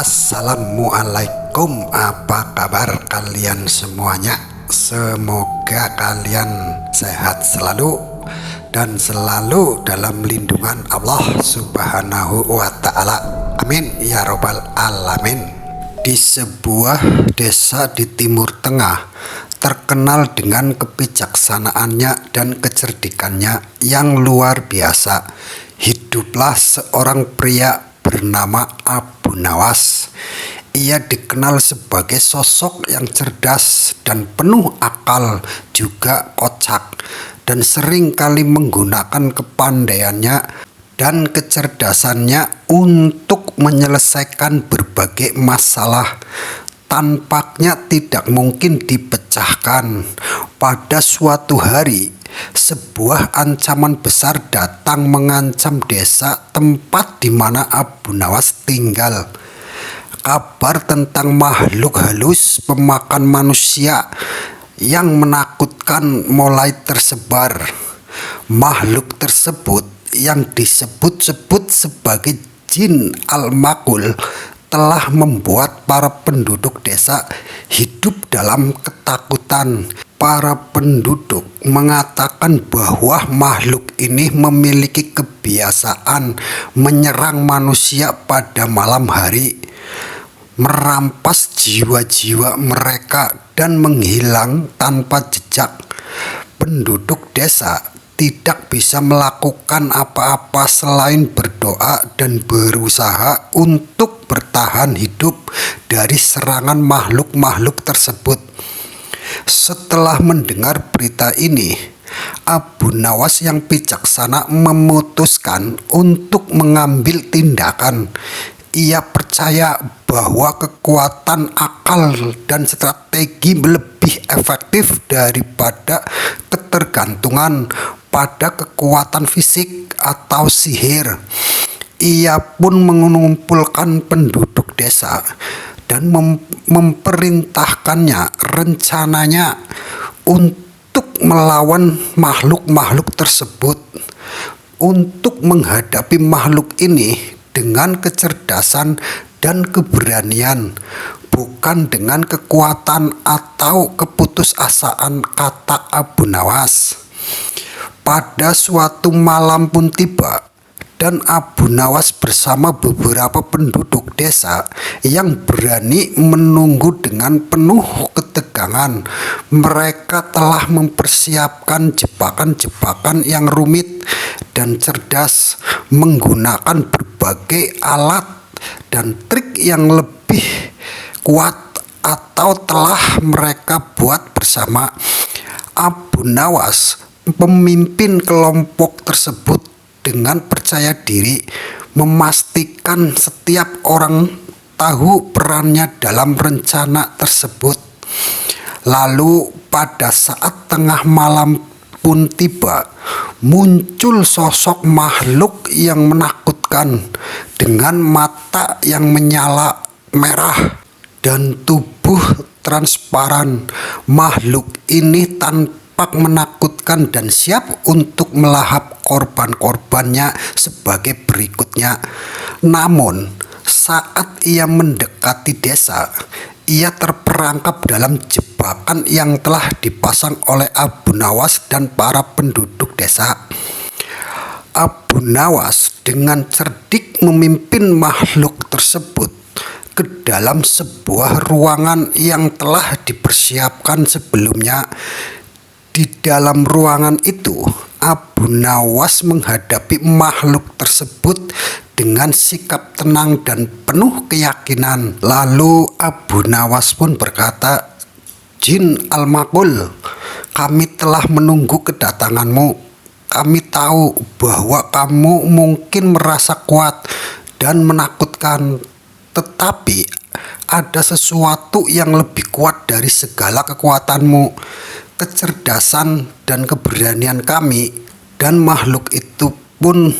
Assalamualaikum, apa kabar kalian semuanya? Semoga kalian sehat selalu dan selalu dalam lindungan Allah Subhanahu wa Ta'ala. Amin ya Robbal Alamin. Di sebuah desa di Timur Tengah terkenal dengan kebijaksanaannya dan kecerdikannya yang luar biasa, hiduplah seorang pria bernama Abu Nawas. Ia dikenal sebagai sosok yang cerdas dan penuh akal, juga kocak, dan sering kali menggunakan kepandaiannya dan kecerdasannya untuk menyelesaikan berbagai masalah. Tampaknya tidak mungkin dipecahkan. Pada suatu hari, sebuah ancaman besar datang mengancam desa tempat di mana Abu Nawas tinggal. Kabar tentang makhluk halus pemakan manusia yang menakutkan mulai tersebar. Makhluk tersebut yang disebut-sebut sebagai jin al-makul telah membuat para penduduk desa hidup dalam ketakutan. Para penduduk mengatakan bahwa makhluk ini memiliki kebiasaan menyerang manusia pada malam hari, merampas jiwa-jiwa mereka dan menghilang tanpa jejak. Penduduk desa tidak bisa melakukan apa-apa selain berdoa dan berusaha untuk bertahan hidup dari serangan makhluk-makhluk tersebut. Setelah mendengar berita ini, Abu Nawas yang bijaksana memutuskan untuk mengambil tindakan. Ia percaya bahwa kekuatan akal dan strategi lebih efektif daripada ketergantungan pada kekuatan fisik atau sihir. Ia pun mengumpulkan penduduk desa dan memerintahkannya rencananya untuk melawan makhluk-makhluk tersebut. Untuk menghadapi makhluk ini dengan kecerdasan dan keberanian, bukan dengan kekuatan atau keputusasaan, kata Abu Nawas. Pada suatu malam pun tiba, dan Abu Nawas bersama beberapa penduduk desa yang berani menunggu dengan penuh ketegangan. Mereka telah mempersiapkan jebakan-jebakan yang rumit dan cerdas, menggunakan berbagai alat dan trik yang lebih kuat atau telah mereka buat bersama. Abu Nawas, pemimpin kelompok tersebut, dengan percaya diri memastikan setiap orang tahu perannya dalam rencana tersebut. Lalu pada saat tengah malam pun tiba, muncul sosok makhluk yang menakutkan dengan mata yang menyala merah dan tubuh transparan. Makhluk ini tampak menakutkan dan siap untuk melahap korban-korbannya sebagai berikutnya. Namun saat ia mendekati desa, ia terperangkap dalam jebakan yang telah dipasang oleh Abu Nawas dan para penduduk desa. Abu Nawas dengan cerdik memimpin makhluk tersebut ke dalam sebuah ruangan yang telah dipersiapkan sebelumnya. Di dalam ruangan itu, Abu Nawas menghadapi makhluk tersebut dengan sikap tenang dan penuh keyakinan. Lalu Abu Nawas pun berkata, "Jin al-makul, kami telah menunggu kedatanganmu. Kami tahu bahwa kamu mungkin merasa kuat dan menakutkan, tetapi ada sesuatu yang lebih kuat dari segala kekuatanmu, kecerdasan dan keberanian kami." Dan makhluk itu pun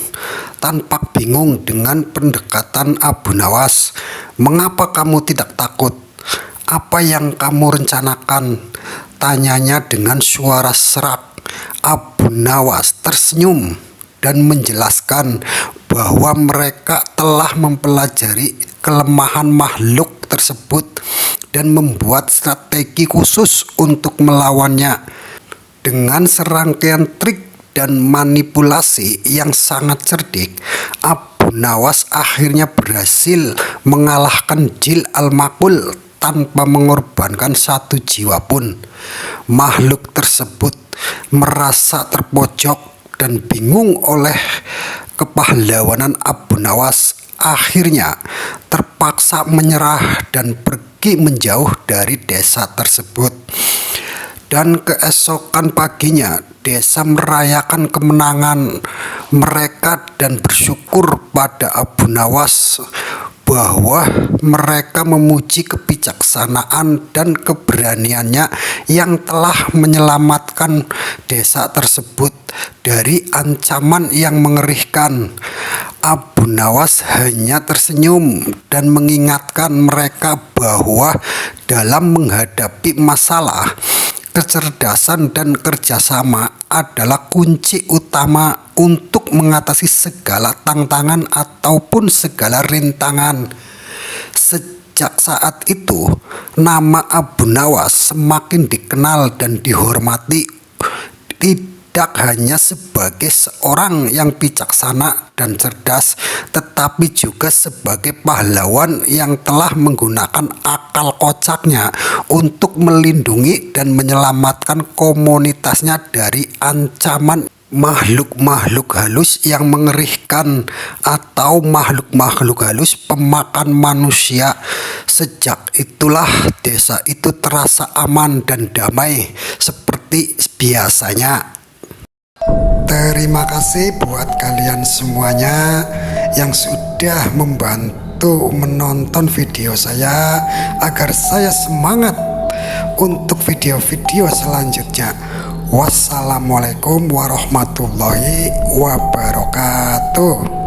tampak bingung dengan pendekatan Abu Nawas. "Mengapa kamu tidak takut? Apa yang kamu rencanakan?" tanyanya dengan suara serak. Abu Nawas tersenyum dan menjelaskan bahwa mereka telah mempelajari kelemahan makhluk tersebut dan membuat strategi khusus untuk melawannya. Dengan serangkaian trik dan manipulasi yang sangat cerdik, Abu Nawas akhirnya berhasil mengalahkan Jil Al-Makul tanpa mengorbankan satu jiwa pun. Makhluk tersebut merasa terpojok dan bingung oleh kepahlawanan Abu Nawas. Akhirnya terpaksa menyerah dan pergi menjauh dari desa tersebut. Dan keesokan paginya desa merayakan kemenangan mereka dan bersyukur pada Abu Nawas bahwa mereka memuji kebijaksanaan dan keberaniannya yang telah menyelamatkan desa tersebut dari ancaman yang mengerikan. Abu Nawas hanya tersenyum dan mengingatkan mereka bahwa dalam menghadapi masalah, kecerdasan dan kerjasama adalah kunci utama untuk mengatasi segala tantangan ataupun segala rintangan. Sejak saat itu, nama Abu Nawas semakin dikenal dan dihormati, tidak hanya sebagai seorang yang bijaksana dan cerdas, tetapi juga sebagai pahlawan yang telah menggunakan akal kocaknya untuk melindungi dan menyelamatkan komunitasnya dari ancaman makhluk-makhluk halus yang mengerikan atau makhluk-makhluk halus pemakan manusia. Sejak itulah desa itu terasa aman dan damai seperti biasanya. Terima kasih buat kalian semuanya yang sudah membantu menonton video saya agar saya semangat untuk video-video selanjutnya. Wassalamualaikum warahmatullahi wabarakatuh.